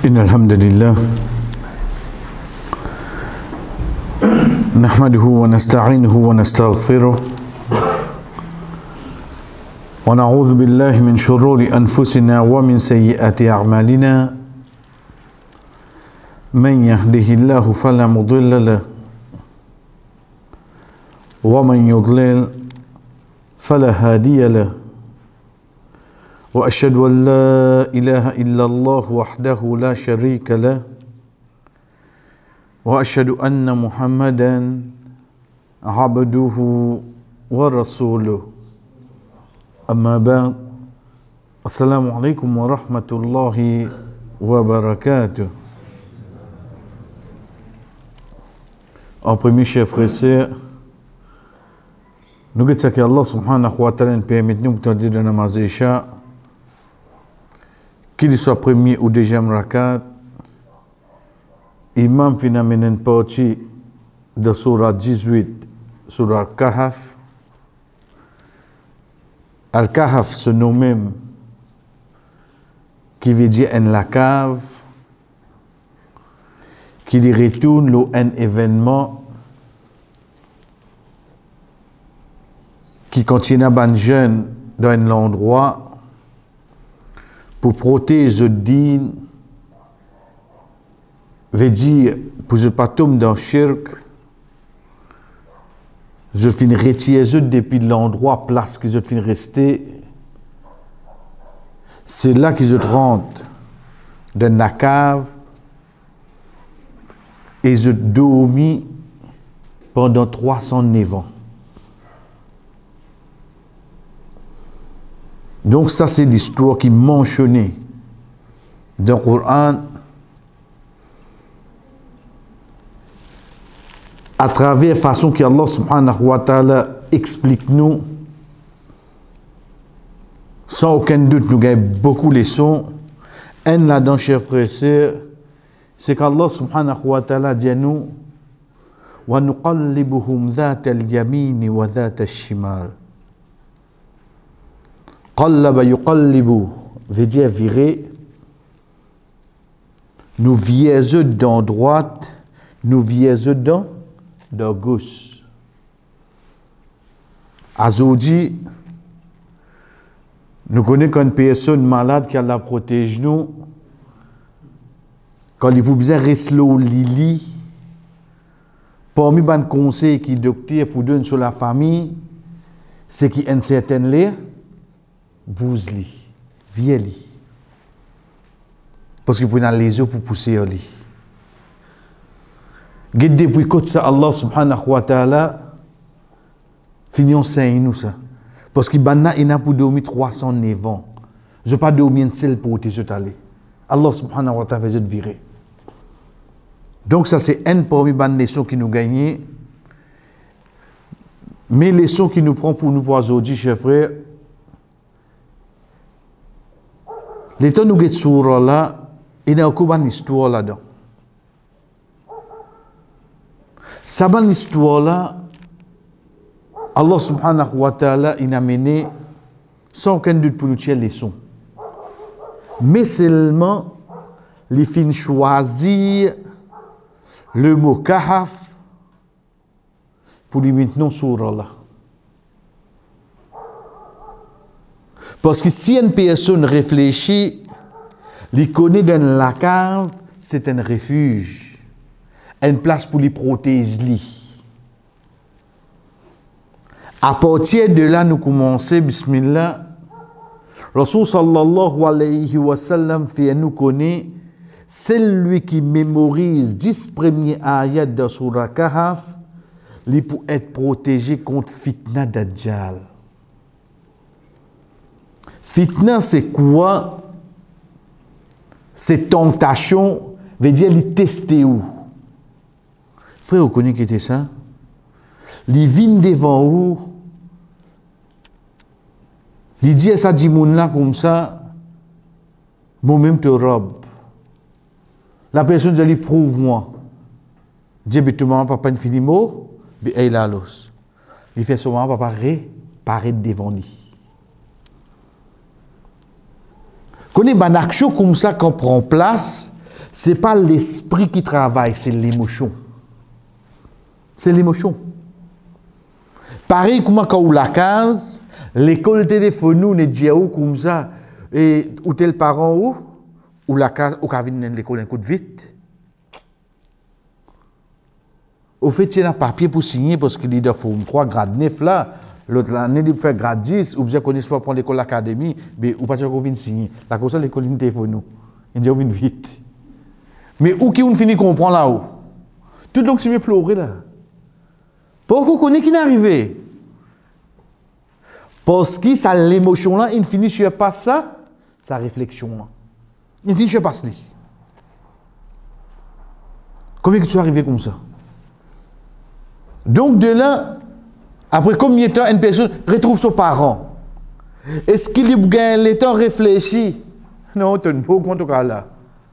إن الحمد لله نحمده ونستعينه ونستغفره ونعوذ بالله من شرور أنفسنا ومن سيئات أعمالنا من يهده الله فلا مضل له ومن يضلل فلا هادي له وأشهد أن لا إله إلا الله وحده لا شريك له وأشهد أن محمدا عبده ورسوله أما بعد السلام عليكم ورحمة الله وبركاته. En premier, chers frères et sœurs, nous disons que Allah subhanahu wa ta'ala nous permet de nous dire dans la namaz Isha, qu'il soit premier ou deuxième rakat, Imam finalement une partie de Surah 18, Surah Al-Kahf. Al-Kahf se nomme même, qui veut dire en la cave, qui dit retourne un événement qui continue à ban jeune dans un endroit pour protéger le din, veut dire pour ne pas tomber dans le shirk, je finis retirer depuis l'endroit, place que je finis rester. C'est là que je rentre dans la cave et je dormis pendant 309 ans. Donc ça c'est l'histoire qui est mentionnée dans le Coran à travers la façon que Allah subhanahu wa ta'ala explique nous. Sans aucun doute, nous gagnons beaucoup de leçons. Un là-dedans, chers frères et sœurs, c'est qu'Allah subhanahu wa ta'ala dit à nous wa nuqallibuhum dhat al-yamin wa dhat al-shimal. Qallaba yuqallibu veut dire virer. Nous vieseux dans droite, nous vieseux dans gauche. Azoudi, nous connaissons une personne malade qui a la protège nous. Quand il faut bien rester au lit, parmi les conseils qui docteur pour donner sur la famille, c'est qu'il y a une certaine l'air. Bouse-li, viens-li. Parce qu'il faut dans les yeux pour pousser au lit. Guide depuis côté ça, Allah subhanahu wa ta'ala, finissons sain nous ça. Parce qu'il y a pour dormir 309 ans. Je ne pas dormir une seule pour te aller. Allah subhanahu wa ta'ala fait virer. Donc ça c'est une parmi les leçons qui nous gagnent. Mais les leçons qui nous prend pour nous aujourd'hui, chers frères, les temps nous guettons sur là, il y a encore une histoire là-dedans. Ça bonne histoire là, Allah subhanahu wa ta'ala il a mené sans aucun doute pour nous tirer les leçons. Mais seulement les fins choisir le mot kahaf pour lui maintenant sur là. Parce que si une personne réfléchit, il connaît dans la cave, c'est un refuge, une place pour les protéger. À partir de là, nous commençons, bismillah, Rasul sallallahu alayhi wa sallam fait nous connaître, celui qui mémorise 10 premiers ayats de Surah Kahf, il peut être protégé contre fitna dajjal. Fitna, c'est quoi? C'est tentation, veut dire les tester où? Frère, vous connaissez qui était ça? Les vignes devant où? Les dit ça dit moun là comme ça, moi-même te robe. La personne dit prouve-moi. Dit bêtement papa ne finit mot, bi il a l'os. Il fait souvent papa réparer devant lui. Connaît une action comme ça qu'on prend place, Ce n'est pas l'esprit qui travaille, c'est l'émotion. C'est l'émotion. Pareil, comme quand on la case, l'école téléphone nous dit comme ça, et où tel parent ou la case, ou quand vient l'école un coup de vite. Au fait, il y a un papier pour signer parce qu'il y a 3 grade 9 là. L'autre l'année, il fait grade 10, ou bien qu'on ne pas prendre l'école l'académie, mais ou pas qu'on vient signer. La cause de l'école téléphone nous. Il dit on vient vite. Mais où qui on finit comprendre là-haut? Tout donc c'est mieux pleurer là. Pourquoi on connaît qui n'est arrivé? Parce que ça l'émotion là, il finit sur pas ça, sa réflexion là. Il finit sur pas ça. Comment que tu es arrivé comme ça? Donc de là, après combien de temps une personne retrouve son parent? Est-ce qu'il gagne le temps réfléchi? Non, tu n'as pas au compte là.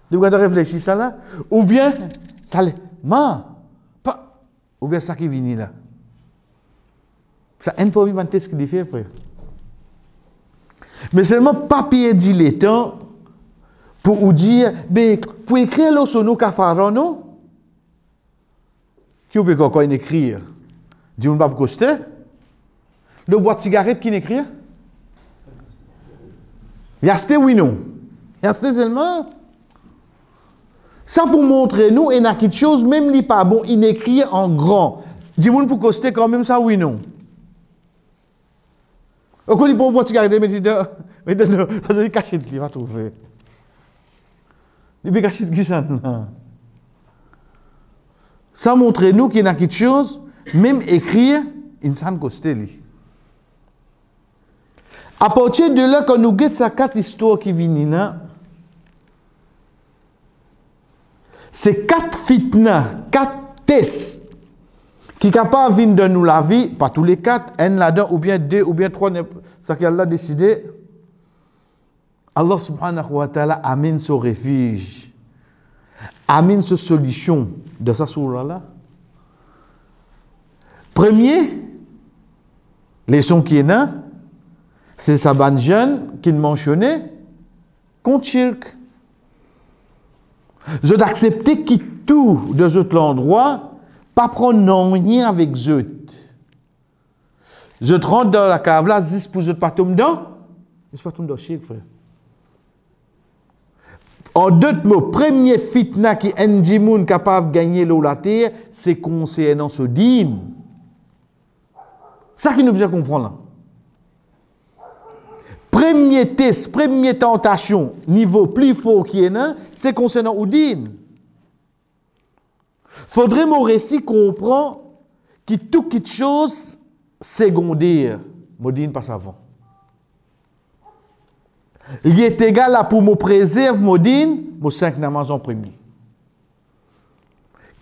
Tu as réfléchi ça là? Ou bien, ça l'est. Pas. Ou bien ça qui vient là. Ça n'a pas inventé ce qu'il fait, frère. Mais seulement papier dit le temps pour vous dire, mais pour écrire le sono cafaro, non? Qui peut encore écrire? Dis-nous pas pour coster. Le boîte de cigarette qui écrit? Il y a oui non. Il y a seulement. Ça pour montrer nous, il y a quelque chose, même si pas bon, il écrit en grand. Dis-nous pour coster quand même ça oui non. Quand il prend boîte de cigarette, mais il cache qui va trouver. Il peut cacher qui ça. Ça montre nous qu'il y a quelque chose, même écrire, il ne coster. À partir de là, quand nous guettons ces 4 histoires qui viennent là, c'est 4 fitna, 4 tests qui sont capables de venir de nous la vie, pas tous les 4, un là-dedans, ou bien 2, ou bien 3, ça qu'Allah a décidé. Allah subhanahu wa ta'ala amène ce refuge, amène ce solution de sa sourate-là. Premier, leçon qui est là, c'est sa bonne jeune qui mentionnait contre shirk. Je d'accepter qui tout de cet endroit, pas prendre rien avec eux. Je te rentre dans la cave là, dis pour je pas tomber dedans, je pas tomber dans shirk, frère. En d'autres mots, premier fitna qui est un monde capable de gagner l'eau la terre, c'est concernant ce dîme. Ça qui nous besoin comprendre là. Premier test, première tentation, niveau plus fort qui est là, c'est concernant Oudine. Faudrait mon récit comprendre que toute chose secondaire, Modine passe avant. Il est égal à pour me préserver, Modine, mon 5 namaz en premier.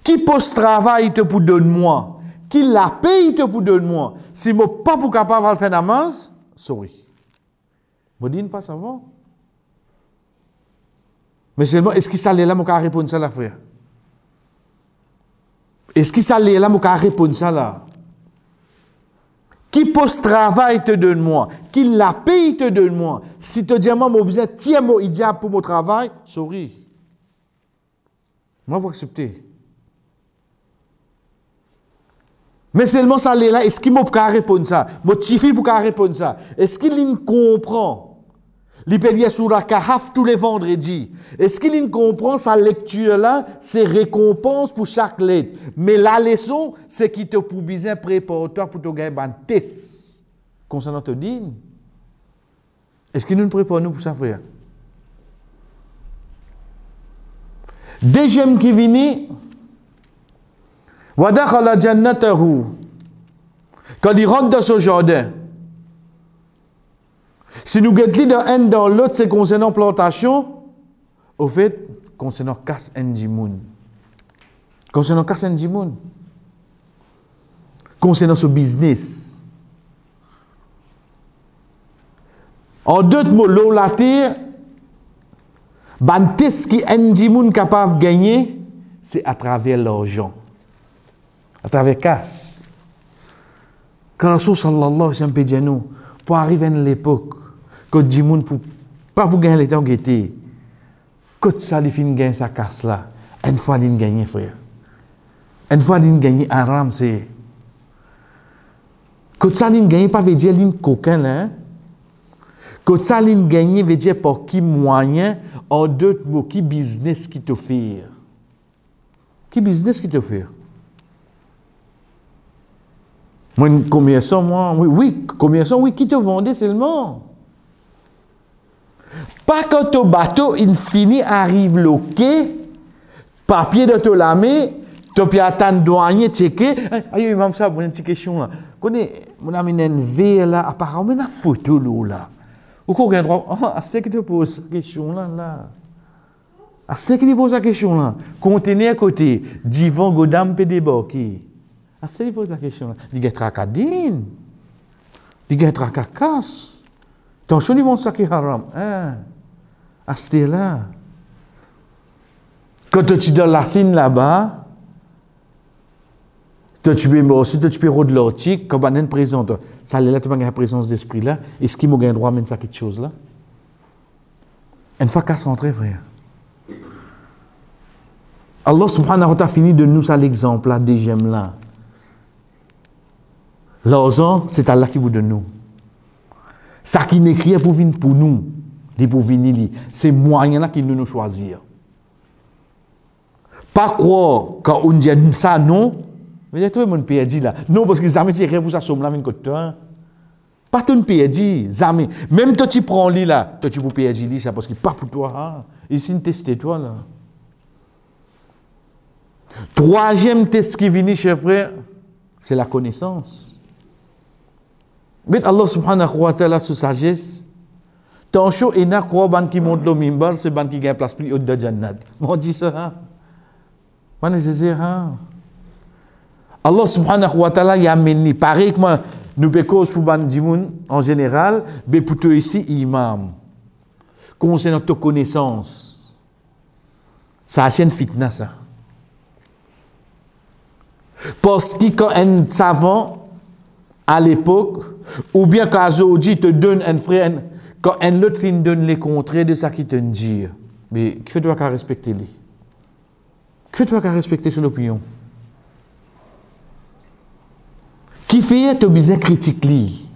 Qui pose travail te pour donner-moi? Qui la paye te pour donner-moi? Si je ne suis pas capable de faire namaz, sorry. Modine passe avant. Mais seulement, est-ce qu'il s'allait là, mon cas répondre ça là, frère? Est-ce qu'il s'allait là, mon cas répondre ça là? Qui pose travail te donne-moi? Qui la paye te donne-moi? Si te dis moi, mon besoin, tiens mon idea pour mon travail, sorry. Moi, vous accepter. Mais seulement ça là, est-ce qu'il m'a pas répondre ça? Mon chifi pour répondre ça? Est-ce qu'il comprend? Il peut lire sur la Kahaf tous les vendredis. Est-ce qu'il comprend sa lecture là? C'est récompense pour chaque lettre. Mais la leçon, c'est qu'il te pour bien préparatoire pour te gagner un test. Concernant te dire. Est-ce qu'il nous prépare nous pour ça, frère? Deuxième qui vient. Wadakhala jannatahu. Quand il rentre dans ce jardin, si nous guettons dans un dans l'autre, c'est concernant plantation, au fait, concernant Kas Ndimoun. Concernant Kas Ndimoun. Concernant ce business. En d'autres mots, l'eau la terre, bantes qui Ndimoun capable de gagner, c'est à travers l'argent. À travers Kas. Quand Rasul sallallahu alayhi wa sallam pour arriver à l'époque, que Dimoun, pas pour gagner le temps guetté, Quand ça, il finit gagner sa casse là, une fois il gagne, frère. Une fois il gagne, haram, c'est. Quand ça, il gagne, pas veut dire qu'il coquin là. Quand ça, il gagne, veut dire pour qui moyen, en d'autres mots, qui business qui t'offre. Qui business qui t'offre. Moi, commerçant, moi, oui, commerçant, oui, qui te vendait seulement. Pas quand ton bateau, il finit, arrive le quai, papier de te lamer, tu peux attendre douanier, checker. Aïe, il m'a dit ça, une petite question là. Mon ami, une veille là, apparemment, une photo là. Ou qu'on a droit, ah, c'est que tu poses la question là. Ah, c'est que tu poses la question là. Contenez à côté, divan, godam, peut débarquer. Ah, c'est que tu poses la question là. Il y a tracadine. Il y a tracacasse. Attention, ils vont saquer haram. Ah, c'est là. Quand tu es dans la Chine là-bas, tu peux rôder l'ortique, quand on est présent, ça là, tu as la présence d'esprit là. Est-ce qu'il m'a un droit à mettre ça quelque chose là? Une fois qu'à s'entrer, frère. Allah subhanahu wa ta'ala fini de nous à l'exemple là, deuxième là. L'argent, c'est Allah qui vous donne nous. Ça qui n'écrit pour venir pour nous, pour venir, c'est moyen là qui nous choisir. Pas croire quand on dit ça non, mais tout le monde perdu là. Non parce que jamais tu écris pour ça somme là une côté toi. Pas tout perdu, jamais. Même toi tu prends lit là, toi tu peux perdre lit ça parce que pas pour toi. Hein. Ici tester toi là. Troisième test qui vient chez frère, c'est la connaissance. Mais Allah subhanahu wa ta'ala sous sagesse, tant chaud et n'a quoi ban qui monte le mimbar, c'est ban qui gagne place plus haute de Jannat. On dit ça, hein? Pas nécessaire, hein? Allah subhanahu wa ta'ala y a mené, pareil que moi, nous pécos pour ban dimoun en général, mais pour toi ici, imam. Concernant ta connaissance, ça a une fitna, ça. Parce que quand un savant, à l'époque, ou bien quand aujourd'hui te donne un frère, quand un autre fin donne les contraires de ça qui te dit, mais qui fait-tu qu'à respecter lui? Qui fait-tu qu'à respecter son opinion? Qui fait tu besoin critique lui?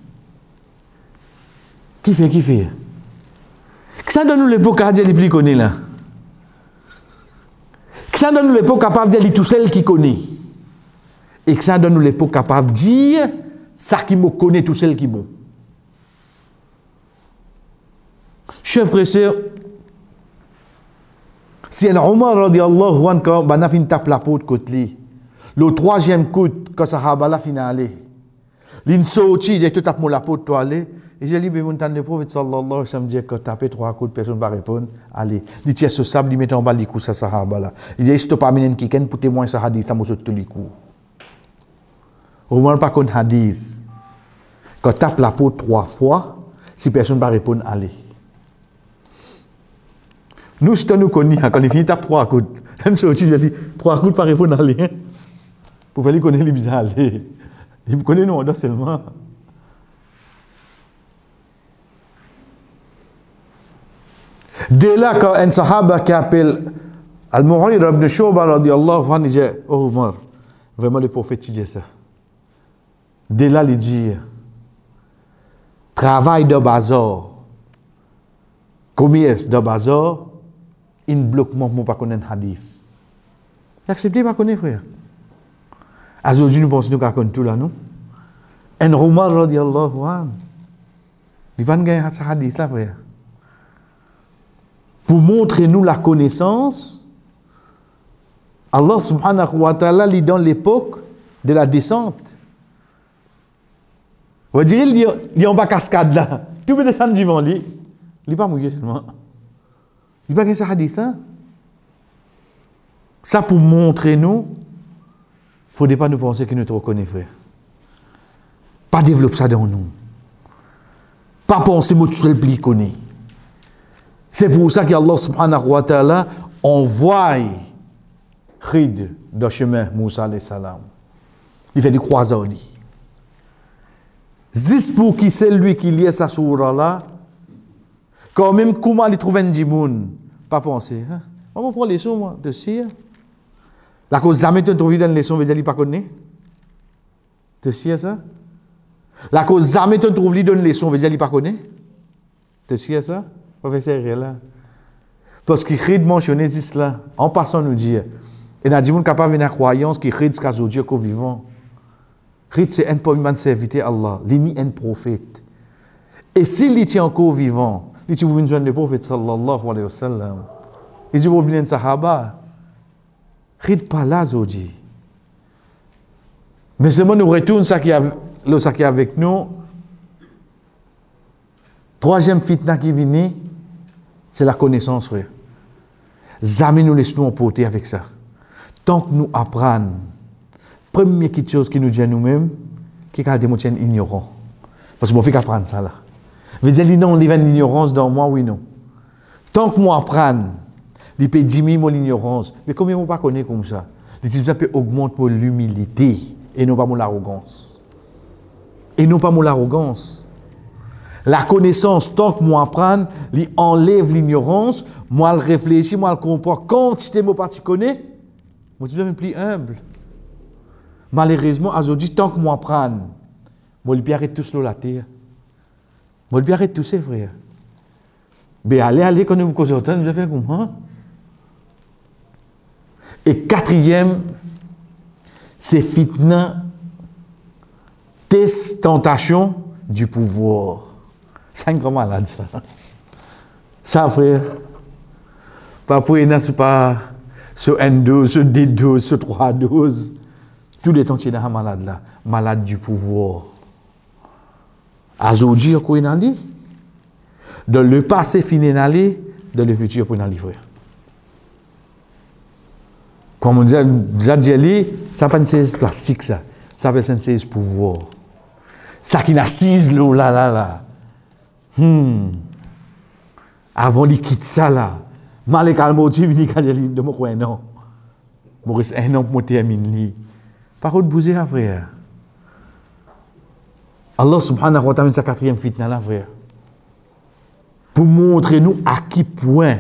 Qui fait? Que ça donne nous l'époque à dire les plus connaît là? Que ça donne nous l'époque capable de dire tout seul qui connaît? Et que ça donne nous l'époque capable de dire ça qui me connaît tout seul qui bon. Chers frères et sœurs, si un Omar radiallahu anhu quand bana fin tape la peau de côté, le troisième coup quand sahaba la finale, l'insoti j'ai tout tape la peau de toi aller, et j'ai dit ben le prophète sallallahu alayhi wa sallam dit que taper trois coups personne va répondre, allez, il tient ce sable, il met en bas les coups ça sahaba là. Il dit stop pas minen qui ken pour témoin ça hadith ça mosot tous les coups. Omar pas qu'on hadith. Quand tape la peau trois fois, si personne ne va répondre, allez. Nous, si nous connaissons, quand il finit tape trois coups, un sorti, il a dit trois coups, pas répondre, allez. Pour faire les connaître, les bizarres, allez. Il connaît nous, on seulement. Dès là, quand un sahaba qui appelle Al-Mughira ibn Shu'ba radiyallahu anhu, il dit, oh Omar, vraiment le prophète dit ça. Dès là, il dit, travail de bazar, commerce de bazar, il bloque moi pour ne pas connaître un hadith. Acceptez pas connaître, frère. Aujourd'hui, nous pensons que nous connaissons tout là, non? Un Omar radiyallahu anhu, il va pas gagner ce hadith là, frère. Pour montrer nous la connaissance, Allah subhanahu wa ta'ala lit dans l'époque de la descente. On dirait qu'il y a en bas cascade là. Tout peut descendre du vent, il n'est pas mouillé seulement. Il n'y a pas qu'un hadith là. Ça pour montrer nous, il ne faudrait pas nous penser que nous te reconnaissons, frère. Pas développer ça dans nous. Pas penser que tout seul pli connaît. C'est pour ça qu'Allah subhanahu wa ta'ala envoie Khid dans le chemin Moussa alayhi salam. Il fait des croisades. Juste pour qui c'est lui qui lit sa sourate là, quand même comment il trouve un djimoun Pas penser. Hein? On prend les leçons, moi, de sire. La cause jamais tu trouves dans les leçons, veut dire qu'il pas connaît. Tu sais ça? La cause jamais tu trouves dans les leçons, veut dire qu'il pas connaît. Tu sais ça? Pas faire ça là. Parce qu'il crée de mentionner cela. En passant nous dire. Et n'a dit mon capable de croyance qui crée jusqu'à aujourd'hui qu'au vivant. Crée c'est un premier serviteur Allah, l'ini un prophète. Et s'il est encore vivant, il dit vous venez joindre le prophète sallallahu alayhi wa sallam. Il dit vous venez de sahaba. Crée pas là aujourd'hui. Mais seulement nous retournons ça qui est avec nous. Troisième fitna qui vient, c'est la connaissance, frère. Jamais nous laissons emporter avec ça. Tant que nous apprenons, première chose qui nous dit à nous-mêmes, qui est nous tient ignorants. Parce que moi, je fais qu'apprendre ça là. Veut dire, non, il y a une ignorance dans moi, oui, non. Tant que moi apprends, il peut diminuer mon ignorance. Mais combien on ne pas connaître comme ça? Ça peut augmenter l'humilité et non pas mon arrogance. Et non pas mon arrogance. La connaissance, tant que moi apprends, il enlève l'ignorance, moi le réfléchis, moi le comprends. Quand tu ne pas connais, moi tu deviens plus humble. Malheureusement, aujourd'hui, tant que moi apprends, moi je arrête tout sur la terre. Moi je arrête tout ça, frère. Mais allez, quand nous causons autant, nous allons faire comment? Et quatrième, c'est fitna, tentation du pouvoir. C'est un grand malade, ça. Ça, frère. Pas pour une c'est pas sur une dose, sur des doses, sur 3 doses. Tous les temps, tu es dans malade là. Malade du pouvoir. Aujourd'hui, on a dit. Dans le passé, fini d'aller, dans le futur, pour aller, frère. Comme on dit, ça pas une chaise plastique, ça. Ça s'appelle une chaise pouvoir. Ça qui n'assise là. Avant de quitter ça là, mal et calme, tu viens quand je dis de mon coin, non. Maurice, un an pour terminer. Par contre, bouger, frère. Allah subhanahu wa ta'ala, sa quatrième fitna là, frère. Pour montrer nous à quel point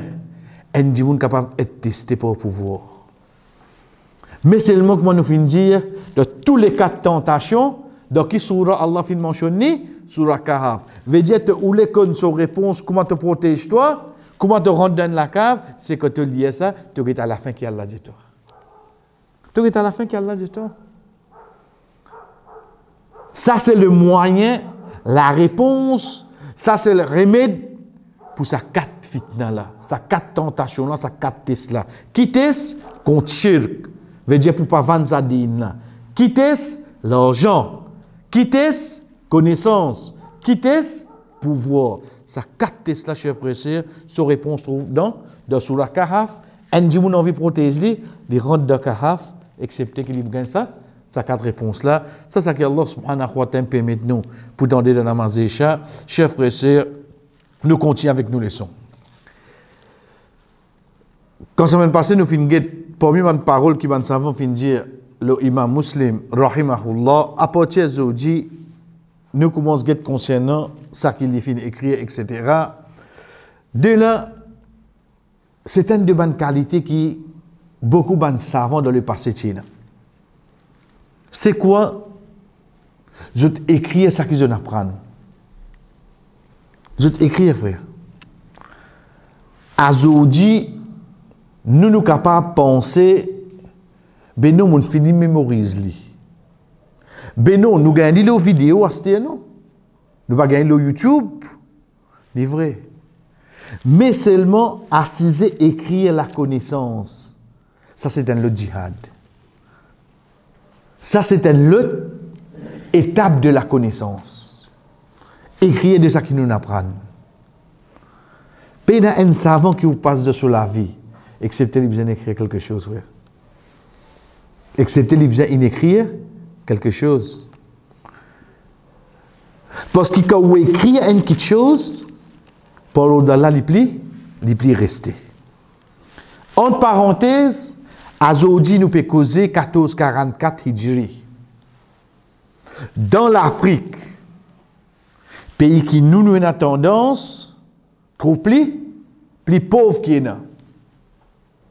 un diable est capable d'être testé par le pouvoir. Mais seulement que moi nous finissons dire, de tous les cas de tentation, dans qui surah Allah fin mentionné, surah Kahf. Veut dire que où les connes sont réponse, comment te protège-toi, comment te rendre dans la cave, c'est que tu lis ça, tu es à la fin qui Allah dit toi. Tu es à la fin qui Allah dit toi. Ça c'est le moyen, la réponse, ça c'est le remède pour sa 4 fitna là, sa 4 tentations là, sa 4 tests là. Qui test contre shirk, veut dire pour pas vendre sa dîme là. Qui test l'argent. Qui test connaissance. Qui test pouvoir. Ça 4 tests là, chers frères et sœurs, son réponse trouve dans Surah Kahf. Un dit mon envie protéger les rentre dans Kahf, excepté qu'il gagne ça. Ça 4 réponses là. Ça c'est que Allah subhanahu wa ta'ala permet nous pour tendre dans la mazécha. Chers frères et sœurs, nous continuons avec nos leçons. Quand la semaine passée, nous finissons parmi les paroles qui vont savoir fin dire le imam muslim rahimahullah à partir d'aujourd'hui nous commençons à être concernant ça qu'il est fini écrire etc. De là c'est une de bonnes qualités qui beaucoup de savants dans le passé tiennent. C'est quoi? Je t'écris ça qu'ils apprennent. Je t'écris frère. Aujourd'hui nous sommes capables de penser ben nous, on finit mémorise li. Ben non, nous gagnons les vidéos à ce non. Nous pas gagner le YouTube. C'est vrai. Mais seulement assiser écrire la connaissance. Ça c'est un autre djihad. Ça c'est une autre étape de la connaissance. Écrire de ça qui nous apprend. Il y a un savant qui vous passe sur la vie, excepté qu'il besoin d'écrire quelque chose, frère. Excepté qu'il besoin d'écrire quelque chose. Parce que quand vous écrivez quelque chose, pour au-delà, il peut rester. Entre parenthèses, aujourd'hui, nous pouvons causer 1444 Hijri. Dans l'Afrique, pays qui nous avons tendance, trouve plus pauvre qu'il y en a.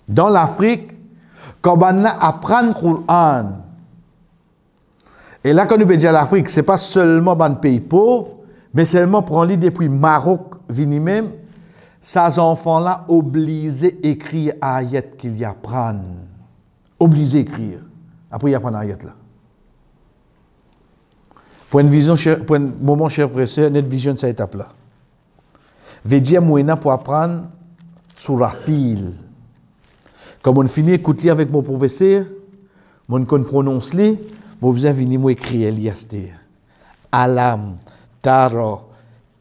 dans l'Afrique, quand on apprend le Coran. Et là, quand nous dire l'Afrique, ce n'est pas seulement un pays pauvre, mais seulement prendre depuis Maroc, vini même, ces enfants-là obligés d'écrire ayat qu'ils y apprennent. Obligés d'écrire. Après, ils apprennent ayat là. Pour une vision, pour un moment, cher frère, notre vision de cette étape-là. Veut dire, moi, pour apprendre sur la file. Comme on finit d'écouter avec mon professeur, on prononce les, on besoin de venir écrire l'IST. Alam, Tara,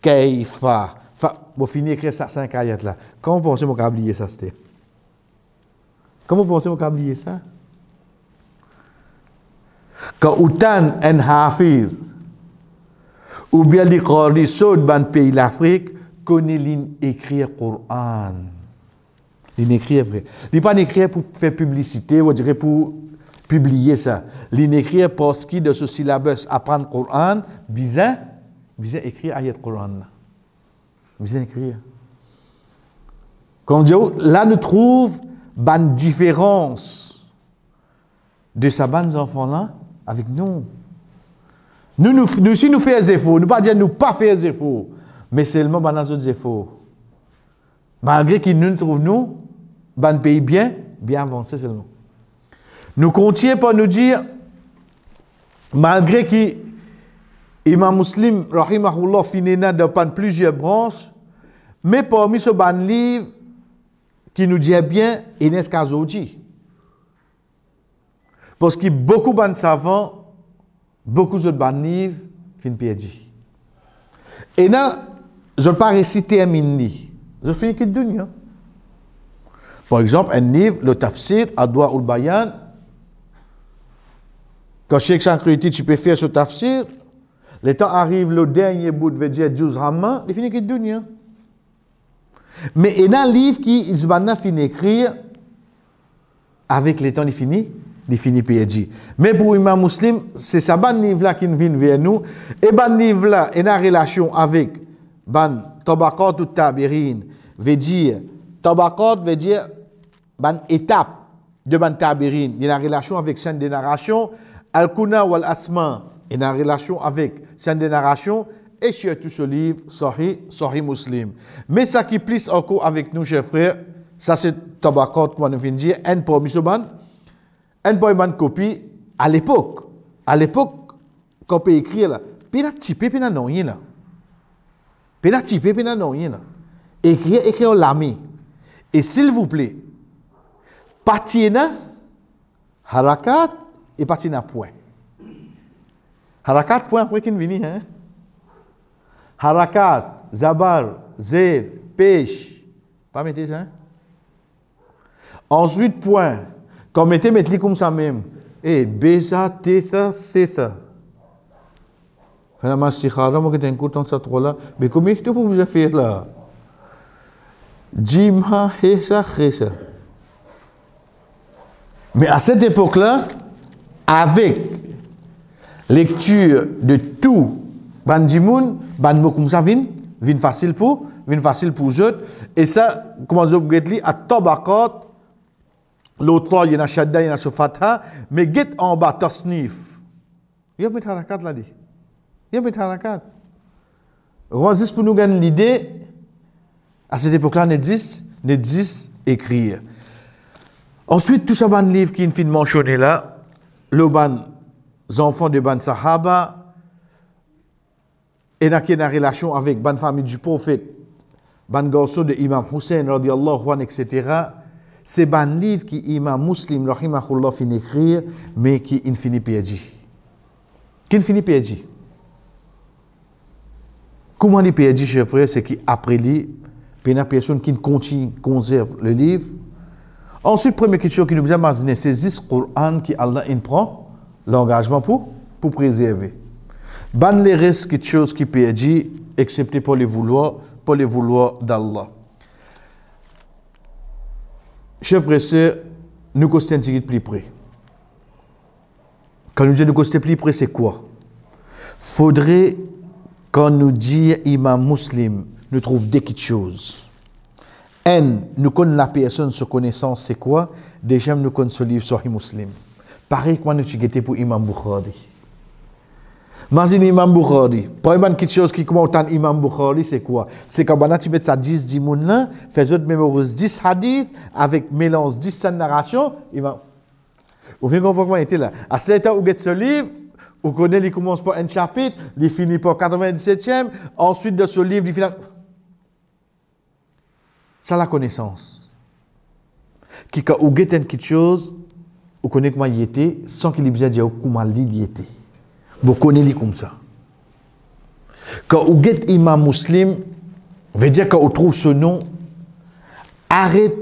Kaifa. Enfin, on finit d'écrire ça 5 ayats là. Comment vous pensez que je vais oublier ça, c'était? Comment vous pensez que je vais oublier ça? Quand autant un hafiz, ou bien les corrisaux dans le pays de l'Afrique, connaît l'écrire Coran. L'écrire vrai. Il n'est pas écrit pour faire publicité, ou dire pour publier ça. L'écrire parce qu'il de ce syllabus apprendre Coran, bien écrire ayat Coran. Bien écrire. Quand là nous trouvons une différence de ces bons enfants-là avec nous. Si nous faisons des efforts, nous ne pas dire nous pas faire des efforts, mais seulement dans les autres efforts. Malgré qu'ils nous trouvent nous, dans un pays bien avancé seulement. Nous continuons par nous dire, malgré que l'imam Muslim, rahimahullah, finit dans plusieurs branches, mais parmi ce ban livre qui nous dit bien, Enes Kazoji. Parce que beaucoup de savants, beaucoup de ban livres, fin perdus. Et là, je ne vais pas réciter un mini. Je finis que de Par exemple, un livre, le tafsir, Adwa ul Bayan. Quand Cheikh Sankruiti, tu peux faire ce tafsir, le temps arrive, le dernier bout de dire 12 ramans, il finit que de Mais il y a un livre qui, il va finir d'écrire, avec le temps, il finit perdu. Mais pour l'imam Muslim, c'est ce bon livre-là qui vient vers nous. Et ce livre-là, il a une relation avec ban Tabaqat ou Tabirin. Veut dire, Tabaqat veut dire ban étape de ban Tabirin. Il y a une relation avec scène de narration. Al-Kuna ou Al-Asma, il y a une relation avec scène de narration. Et surtout ce livre, Sahih Muslim. Mais ça qui plisse encore avec nous, chers frères, ça c'est Tabaqat, comme on vient de dire, un pour Misoban. Un point de copie à l'époque, quand on peut écrire là, puis là typer, puis là non rien là, puis là typer, puis là non rien là, écrire l'ami. Et s'il vous plaît, patina, harakat et patina point. Harakat point après qu'il vient, hein? Harakat, zabar, zer, pêche, pas mettez ça. Hein? Ensuite point. Quand on mettez comme ça même. Et beza, tesa, sesa. Finalement, si je moi, que content de ça trop là. Mais comment est-ce que vous faire là? Jimha, hesa, hesa. Mais à cette époque-là, avec lecture de tout, Bandimoun, Banmo comme ça vient facile pour eux autres. Et ça, comment vous dites, à Tabaqat, l'autre, il y a un shadda, il y a un fatha, mais get en bas, tasnif. Il y a un harakat là-dedans. Il y a un harakat. Juste pour nous gagner l'idée, à cette époque-là, on existe écrire. Ensuite, tout ça, ban livre qui est mentionné là, le ban enfants de ban sahaba, et qui a une relation avec ban famille du prophète, ban garçon de Imam Hussein, radiallahu anhu, etc. C'est un livre qui Imam Muslim, rahimahullah, finit d'écrire, mais qui finit perdu. Qui finit perdu. Comment il est perdu, chers frères, c'est qu'après lui, il y a une personne qui continue, conserve le livre. Ensuite, première question qui nous a imaginé, c'est ce Coran qui Allah prend l'engagement pour préserver. Ban les restes quelque chose qui perdu, excepté pour les vouloir d'Allah. Chers frères et sœurs, nous costons plus près. Quand nous disons nous costons plus près, c'est quoi? Faudrait, quand nous dit Imam Muslim, nous trouve deux petites choses. nous connaissons la personne, sa connaissance, c'est quoi? Déjà, nous connaissons ce livre Sahih Muslim. Pareil que moi, nous sommes pour Imam Bukhari. Imagine Imam Bukhari. Pour une quelque chose qui commence à Imam Bukhari, c'est quoi? C'est quand tu mets ça 10 moun là, fais autres mémorise 10 hadiths, avec mélange 10 narrations, Imam. Vous voyez comment il était là? À cet temps où vous ce livre, vous connaissez, il commence par un chapitre, il finit par 97e, ensuite de ce livre, il finit. Ça, la connaissance. Qui, quand vous avez quelque chose, vous connaissez comment il était, sans qu'il ait besoin de dire comment il était. Vous connaissez comme ça. Quand vous avez imam muslim, veut dire quand vous trouvez ce nom, arrête,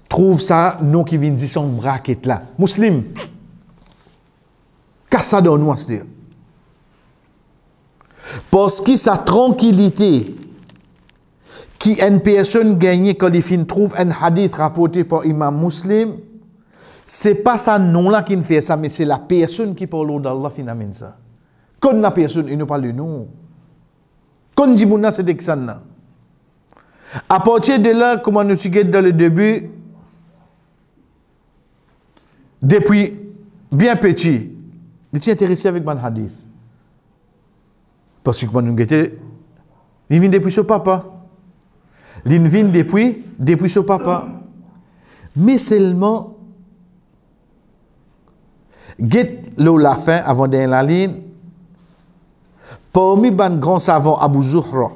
trouve ça, nom qui vient de son braquette là. Muslim. Qu'est-ce que ça donne, nous, à se dire? Parce que sa tranquillité, qui une personne gagne quand il trouve un hadith rapporté par imam muslim, c'est pas ça nom-là qui fait ça, mais c'est la personne qui parle d'Allah qui amène ça. Quand la personne, il ne parle de nom. Quand dit mouna, c'est que ça. À partir de là, comme nous sommes dans le début, depuis bien petit, il est intéressé avec mon hadith. Parce que quand nous sommes, il vient depuis son papa. Il vient depuis son papa. Mais seulement, get la fin avant d'aller la ligne. Parmi les grands savants, Abu Zuhra,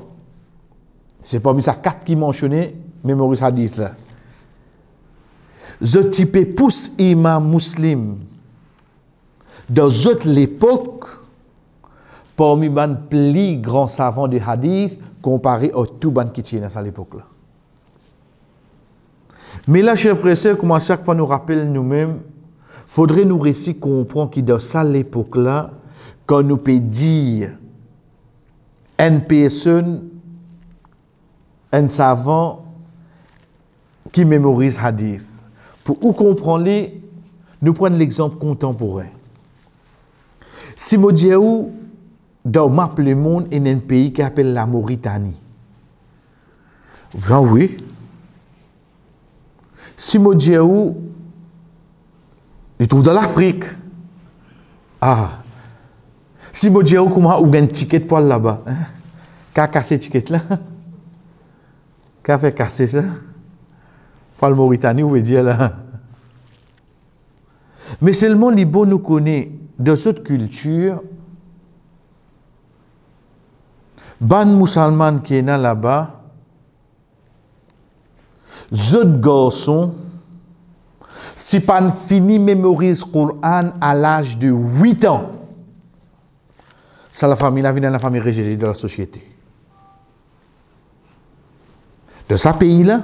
c'est parmi ça 4 qui mentionnent, mémorise hadith là. Ce type pousse imam muslim dans l'époque, parmi les plus grands savants de hadith, comparé à tout le monde qui tient à cette époque là. Mais là, chers frères et sœurs, comme à chaque fois nous rappelle nous-mêmes, faudrait nous réciter comprendre que dans cette époque-là, quand nous peut dire une personne, un savant qui mémorise hadith. Pour vous comprendre, nous prenons l'exemple contemporain. Si je dis dans le monde, il y a un pays qui s'appelle la Mauritanie. Genre oui. Si je dis il trouve dans l'Afrique. Ah. Si je dis comment on a un ticket pour aller là-bas. Qu'a cassé le ticket là? Qu'a fait casser ça? Pour la Mauritanie, vous voulez dire là. Mais seulement les bons nous connaissent de cette culture. Ban musulman qui est là-bas, autres garçons, si pas fini mémorise le Coran à l'âge de 8 ans, ça la famille, la famille rejetée de la société. De ce pays-là,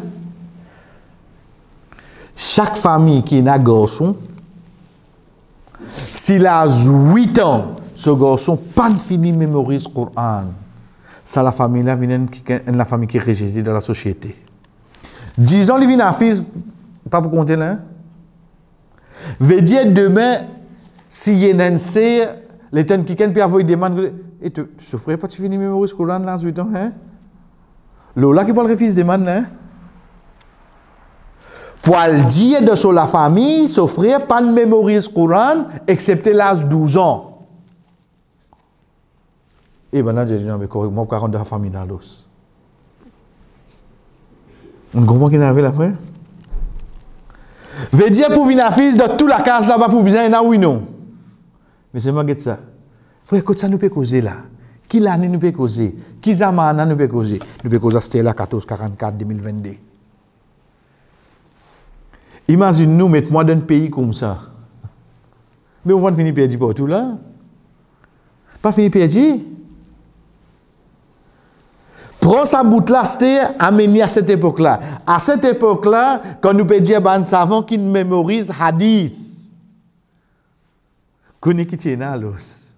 chaque famille qui est un garçon, s'il a 8 ans, ce garçon pas fini mémorise le Coran. Ça la famille là la famille qui est rejetée de la société. Disons les vins à fils, pas pour compter là. Veut dire demain, si y a un serre, les temps qui peut avoir des demandes, et tu ne ferais pas tu finis mémorise le Coran là 8 ans, hein? Lola qui parle refuse des demandes là. Pour le dire de sur la famille, son frère pas de mémorise le Coran, excepté l'âge de 12 ans. Et maintenant, je dis non, mais correctement, 40 de la famille dans l'os. On comprend qu'il y avait là après? Veut dire pour venir fils de toute la case là-bas pour bien, oui, non. Mais c'est moi qui ça. Frère, écoute, ça nous peut causer là. Qui l'année nous peut causer? Qui zamana nous peut causer? Nous peut causer à Stella 1444 2022. Imagine nous mettre moi dans un pays comme ça. Mais on va finir perdu partout là. Pas finir perdu. Prends sa bout là, c'était amené à cette époque-là. À cette époque-là, quand nous peut dire ban savant qui mémorise hadith. Connais qui tient là l'os.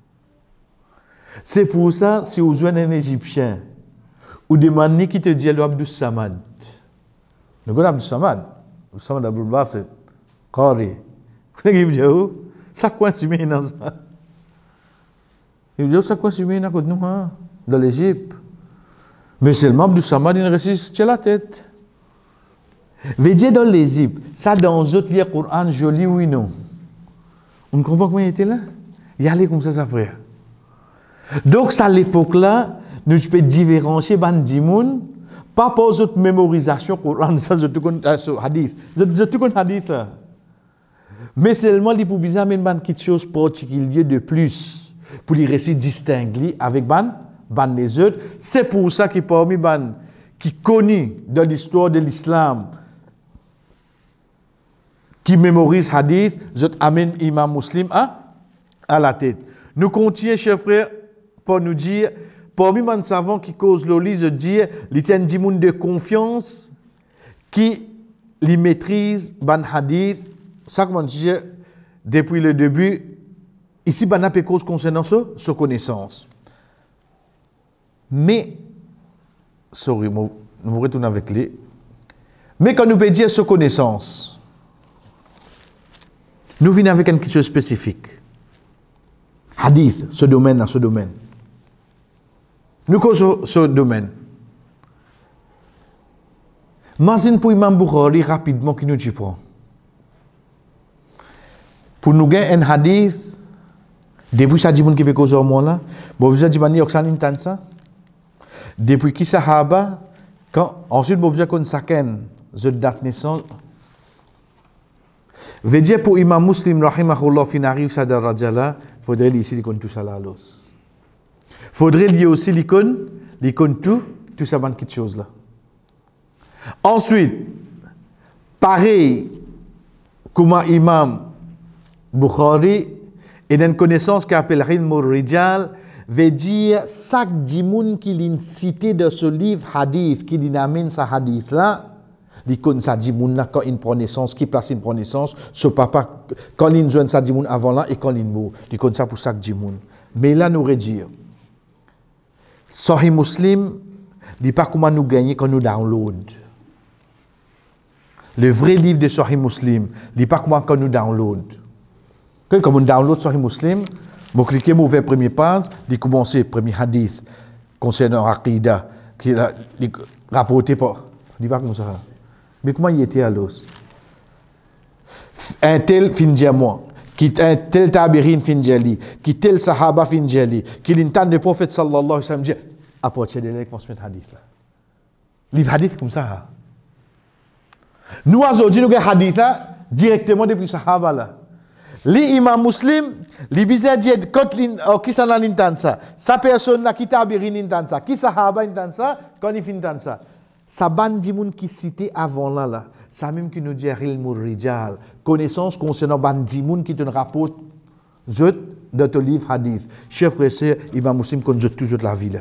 C'est pour ça, si vous jouez un Égyptien, ou demandez qui te dit l'Abdus Samad. Le grand Abdus Samad, le Samad Abdul Basit, Qari. Vous voyez qui me dit, ça quoi tu mets dans ça? Il me dit, ça quoi tu mets dans nous, dans l'Égypte? Mais seulement Abdus Samad, il résiste sur la tête. Veut dire dans l'Égypte, ça dans d'autres livres Coran joli oui non. On comprend comment il était là? Il y allait comme ça frère. Donc ça à l'époque là, nous pouvons différencier ban dimoun pas pour autres mémorisation Coran ça je tout connais hadith. Je tout connais hadith là. Mais seulement il pour bizarre mais ban quelque chose particulier de plus pour les récits distinguer avec ban les autres. C'est pour ça qu'il parmi ban qui connu dans l'histoire de l'islam qui mémorise hadith, je amène imam muslim à la tête. Nous continuons, chers frères, pour nous dire, parmi les savants qui causent l'oli, je dis, ils tiennent des gens de confiance qui les maîtrisent, ban hadith, ça comment dire, depuis le début, ici, ban a cause concernant ce connaissance. Mais, sorry, nous retournons avec les. Mais quand nous pouvons dire ce connaissance, nous venons avec quelque chose de spécifique. Hadith, ce domaine. Nous causons ce domaine. Imagine pour Imam Bukhari rapidement qui nous dit prend. Pour nous gagner un hadith, depuis ça dit qui peut causer au moins là, bon vous dit mani oxan intensa. Depuis qui sahaba quand ensuite bon vous connaît saken, je date naissance. Veut dire pour Imam Muslim rahimahullah fin arrive ça darajala, faudrait lire ici l'icône tout ça là l'os. Faudrait lire aussi l'icône tout ça ban quelque chose là. Ensuite, pareil comme Imam Bukhari et une connaissance qui appelle Ilmul Rijal veut dire chaque dimoun qui l'a cité de ce livre hadith qui l'a amène sa hadith là il connaît ça dimoun là quand il prend naissance qui place une prend naissance ce papa quand il joue ça dimoun avant là et quand il meurt il connaît ça pour chaque dimoun mais là nous redire Sahih Muslim dit pas comment nous gagner quand nous download le vrai livre de Sahih Muslim dit pas comment quand nous download comme on download Sahih Muslim vous cliquez mauvais premier page il commence premier hadith concernant Aqidah qui rapporté par dit pas comme ça. Mais comment il était à l'os? Un tel fin diamant, qui un tel tabirin fin diali, qui tel sahaba fin diali, qui l'intend le prophète sallallahu alayhi wa sallam dit à partir de là qu'on se met hadith là. Livre hadith comme ça. Nous aujourd'hui nous avons hadith là directement depuis sahaba là. L'imam muslim, li bizarre dit quand qui ça l'intend ça. Sa personne là qui tabirin intend ça, qui sahaba intend ça, quand il fin intend ça. Ça ban di moun qui cité avant là, ça même qui nous dit Ilmul Rijal, connaissance concernant ban di moun qui te rapporte de ton livre hadith. Chef frère, Imam Muslim qu'on jette toujours la vie là.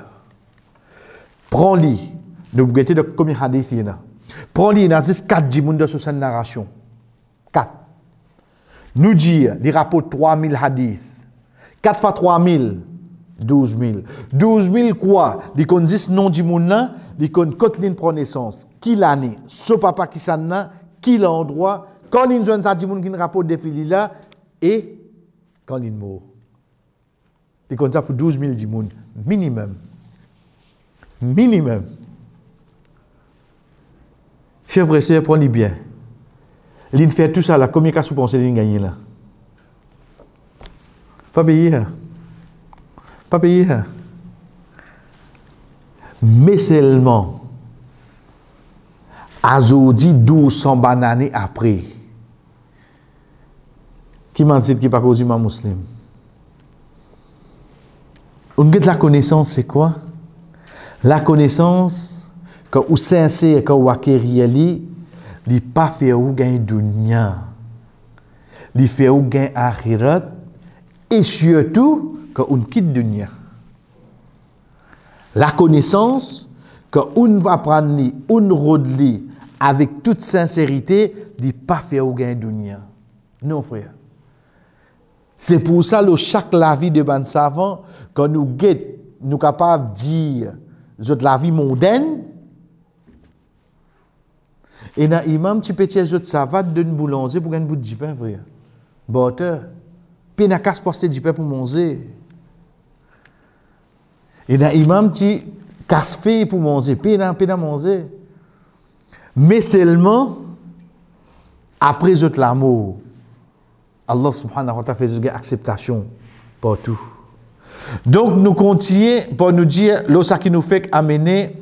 Prends-li, nous regardez de combien hadith il y a. Prends-li, il y a juste 4 di moun de cette narration. 4. Nous dire, il rapporte 3000 hadiths. 4 fois 3000, 12 000. 12 000 quoi? Il connaît 10 noms di moun là. Il connaît quand il prend naissance, qui l'année, ce papa qui s'en a, qui l'endroit, quand il joue ça, il y a un rapport depuis là, et quand il meurt. Il connaît ça pour 12 000 dimoun, minimum. Minimum. Chef frère, prenez bien. Il fait tout ça là, combien de vous pensez qu'il gagne là? Pas payé. Pas payé. Mais seulement, Azoudi 1200 bananes après. Qui m'a dit qu'il n'est pas cause imam muslim? On a la connaissance, c'est quoi? La connaissance, quand vous sincère, quand vous acquérez, il ne pas fait ou gagner dunya. Il fait ou gagner akhirat. Et surtout, quand on quitte dunya. La connaissance, quand on va prendre, on rodli avec toute sincérité, n'est pas fait au gain dunya. Non, frère. C'est pour ça que chaque la vie de ban savant, quand nous guette, nous capables de dire, la vie mondaine, et dans l'imam, tu peux dire, ça va d'une boulanger pour gagner un bout de pain, frère. Butter. Puis n'a qu'à se passer du pain pour manger. Et dans l'imam, tu casse fait pour manger, puis n'a manger. Mais seulement, Après autres l'amour, Allah subhanahu wa ta'ala fait une acceptation partout. Donc nous continuons pour nous dire, ce qui nous fait amener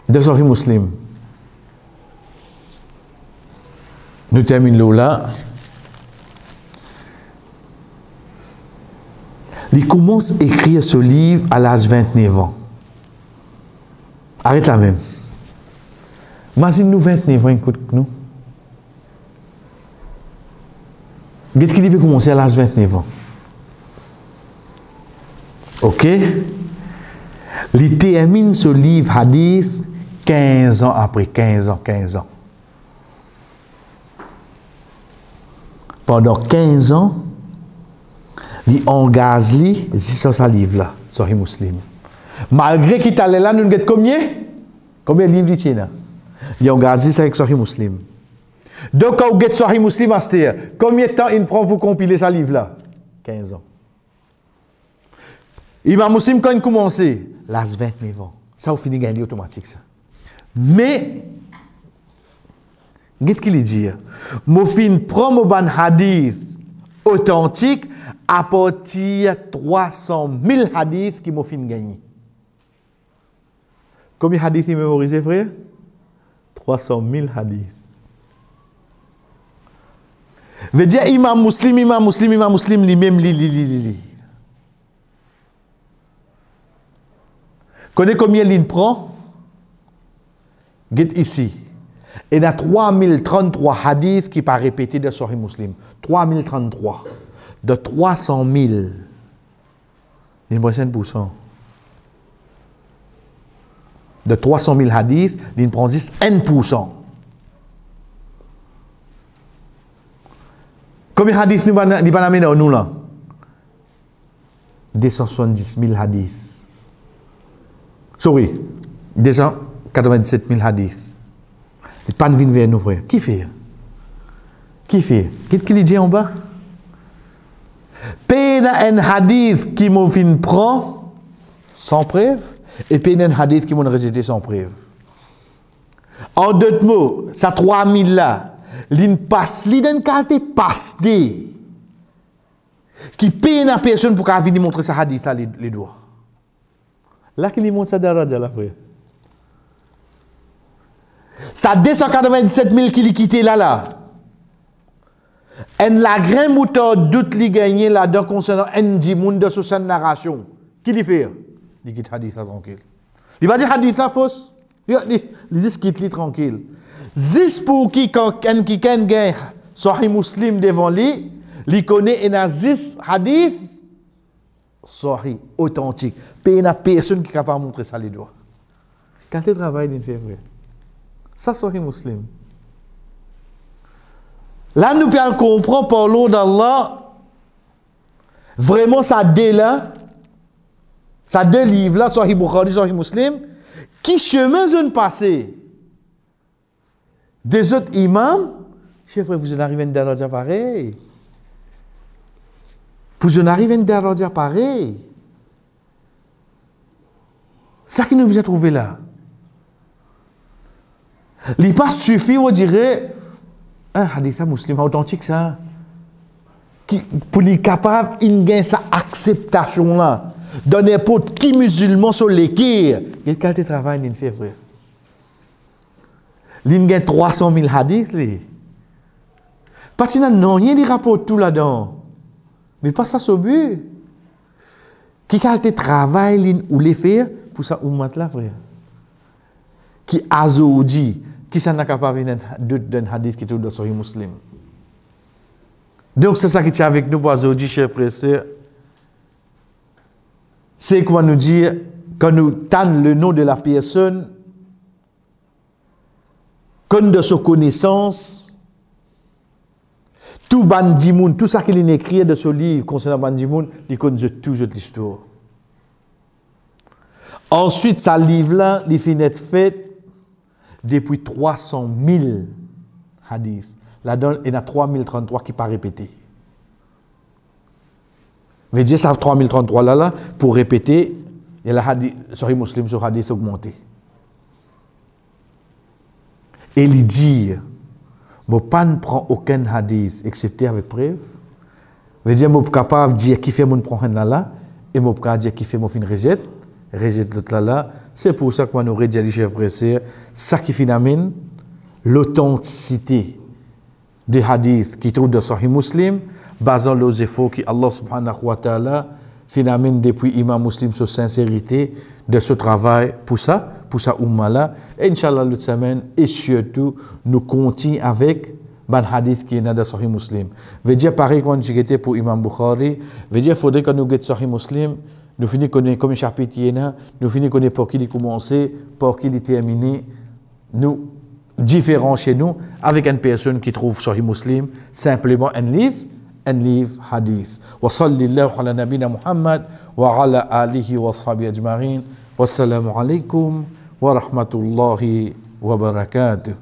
de Sahih Muslim. Nous terminons là. Il commence à écrire ce livre à l'âge de 29 ans. Arrête là même. Imagine-nous 29 ans, écoute-nous. Qu'est-ce qu'il peut commencer à l'âge de 29 ans? Ok? Il termine ce livre hadith 15 ans après, 15 ans. Pendant 15 ans, il engage sur ce livre-là, Sahih Muslim. Malgré qu'il est allé là, nous avons combien de livres il tient là? Il engage ça avec Sahih Muslim. Donc, quand vous avez Sahih Muslim, combien de temps il prend pour compiler ce livre-là? 15 ans. Imam Muslim, quand il commence, l'âge 29 ans. Ça, vous finissez gagner automatique, ça. Mais, qu'est-ce qu'il dit? Moufin prend mon hadith authentique à partir de 300 000 hadiths qui m'ont gagné. Combien de hadiths il mémorisé, frère? 300 000 hadiths. Veut dire imam muslim, lui-même, li. Connaissez combien il prend? Get ici. Il y a 3033 hadiths qui pas répétés de Sahih Muslim. 3033. De 300 000. Il y a 5%. De 300 000 hadiths, il prend 1%. Combien de hadiths nous avons nous là? 270 000 hadiths. Sorry, 297 000 hadiths. Il n'y a pas de vie vers nous, frère. Qui fait? Qu'est-ce qu'il dit en bas? Paye un hadith qui m'a fin prend sans preuve, et paye un hadith qui m'a rejeté sans preuve. En d'autres mots, ça 3000 là, l'in passe, l'in qualité passe qui paye une personne pour qu'elle vienne montrer sa hadith à les doigts. Là qu'il montre ça daraja là, frère. Ça 297 000 qui l'y quitté là. Et la grain mouton doute li gagné là-dedans concernant un dimoun de cette narration. Qui l'y fait? Il quitte hadith tranquille. Il va dire hadith fausse. Il dit quitte tranquille. Juste pour qui quand qui gagne Sahih Muslim devant lui, il connaît un 10 hadith Sahih authentique. Il n'y a personne qui est capable de montrer ça les doigts. Quand tu travailles d'une février, ça Sahih Muslim. Là, nous pouvons comprendre par l'eau d'Allah, vraiment ça là, ça deux livres là, Sahih Bukhari, Sahih Muslim, qui chemin sont passés des autres imams, chef, vous en arrivez à une daraja pareil. Vous en arrivez à une daraja pareil. C'est ça qui nous a trouvé là. Il n'est pas suffit, on dirait, un hadith musulman authentique, ça. Pour être capable, il gagne sa acceptation là. Dans n'importe qui musulman sur l'équerre. Quel qualité de travail il fait, frère? Il gagne 300 000 hadiths. Parce qu'il n'y a rien de rapport tout là-dedans. Mais pas ça au but. Quel qualité de travail ou les faire pour ça ummat là, frère? Qui azoudi, qui s'en a capable d'un hadith qui est dans Sahih Muslim. Donc c'est ça qui tient avec nous pour azoudi, chers frères et sœurs. C'est qu'on va nous dire, quand nous tannons le nom de la personne, comme de sa connaissance, tout bandimoun, tout ça qu'il a écrit de ce livre concernant bandimoun, il connaît toujours l'histoire. Ensuite, ce livre-là, il finit fait depuis 300 000 hadiths. Là-dedans, il y en a 3033 qui ne sont pas répétés. Veut dire ça 3033 là, pour répéter il y a le hadith, Sahih Muslim sur hadith augmenté. Et il dit, je ne prends aucun hadith excepté avec preuve. Je dire, je suis capable de dire qui fait mon prend là, et je suis capable de dire qui fait mon fin rejette l'autre là. C'est pour ça que nous dit, chers frères et sœurs, ça qui finalement l'authenticité des hadiths qui trouvent dans Sahih Muslim, basant les efforts que Allah subhanahu wa ta'ala finalement depuis Imam Muslim sur sincérité de ce travail pour ça umma là. Inch'Allah l'autre semaine et surtout nous continuons avec ban hadith qui est dans Sahih Muslim. Veut dire pareil quand j'étais pour Imam Bukhari, veut dire faudrait que nous get Sahih Muslim, nous finissons connaître comme chapitre y est, nous finissons connaître pour qui il commencé, pour qui il terminé, nous différents chez nous avec une personne qui trouve Sahih Muslim simplement un livre hadith. Wa sallallahu ala nabina Muhammad wa ala alihi wa sahbihi ajma'in. Wassalamu alaikum wa rahmatullahi wa barakatuh.